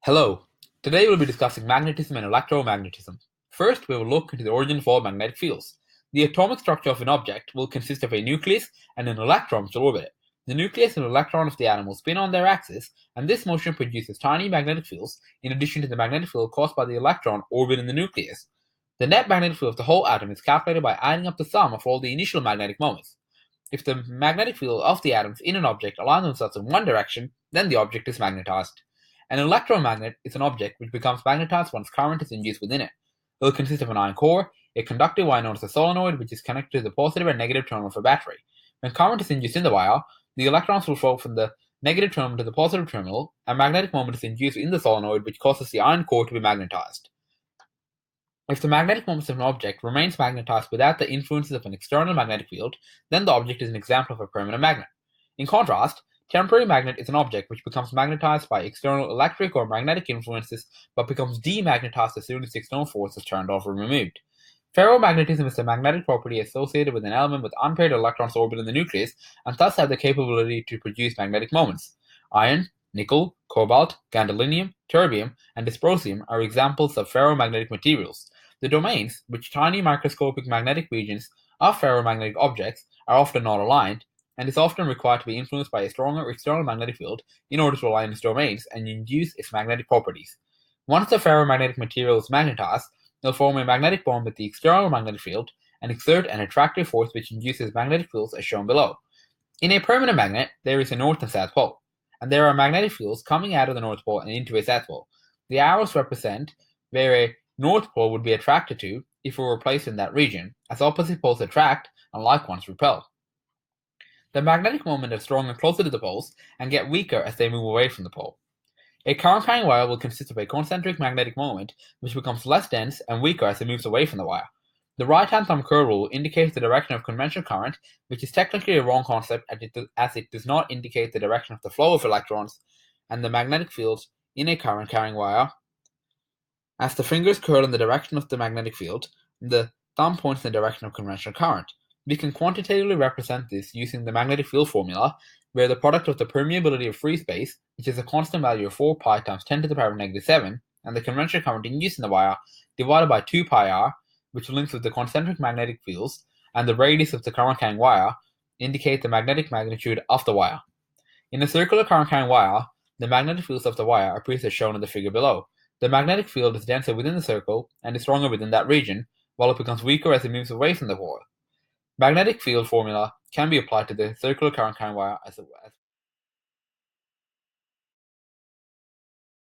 Hello. Today we'll be discussing magnetism and electromagnetism. First, we will look into the origin of all magnetic fields. The atomic structure of an object will consist of a nucleus and an electron which will orbit it. The nucleus and electron of the atom will spin on their axis, and this motion produces tiny magnetic fields in addition to the magnetic field caused by the electron orbiting the nucleus. The net magnetic field of the whole atom is calculated by adding up the sum of all the initial magnetic moments. If the magnetic field of the atoms in an object align themselves in one direction, then the object is magnetized. An electromagnet is an object which becomes magnetized once current is induced within it. It will consist of an iron core, a conductive wire known as a solenoid, which is connected to the positive and negative terminal of a battery. When current is induced in the wire, the electrons will flow from the negative terminal to the positive terminal, and magnetic moment is induced in the solenoid, which causes the iron core to be magnetized. If the magnetic moment of an object remains magnetized without the influences of an external magnetic field, then the object is an example of a permanent magnet. In contrast, temporary magnet is an object which becomes magnetized by external electric or magnetic influences but becomes demagnetized as soon as the external force is turned off or removed. Ferromagnetism is the magnetic property associated with an element with unpaired electrons orbiting the nucleus and thus have the capability to produce magnetic moments. Iron, nickel, cobalt, gadolinium, terbium, and dysprosium are examples of ferromagnetic materials. The domains, which tiny microscopic magnetic regions of ferromagnetic objects, are often not aligned, and is often required to be influenced by a stronger external magnetic field in order to align its domains and induce its magnetic properties. Once the ferromagnetic material is magnetized, it will form a magnetic bond with the external magnetic field and exert an attractive force which induces magnetic fields as shown below. In a permanent magnet, there is a north and south pole, and there are magnetic fields coming out of the north pole and into a south pole. The arrows represent where a north pole would be attracted to if it were placed in that region, as opposite poles attract and like ones repel. The magnetic moment is stronger closer to the poles and get weaker as they move away from the pole. A current-carrying wire will consist of a concentric magnetic moment which becomes less dense and weaker as it moves away from the wire. The right-hand thumb curve rule indicates the direction of conventional current, which is technically a wrong concept as it does not indicate the direction of the flow of electrons and the magnetic fields in a current-carrying wire. As the fingers curl in the direction of the magnetic field, the thumb points in the direction of conventional current. We can quantitatively represent this using the magnetic field formula, where the product of the permeability of free space, which is a constant value of 4 pi times 10 to the power of negative 7, and the conventional current induced in the wire, divided by 2 pi r, which links with the concentric magnetic fields, and the radius of the current-carrying wire, indicate the magnetic magnitude of the wire. In a circular current-carrying wire, the magnetic fields of the wire appear as shown in the figure below. The magnetic field is denser within the circle and is stronger within that region, while it becomes weaker as it moves away from the wire. Magnetic field formula can be applied to the circular current-carrying wire as well.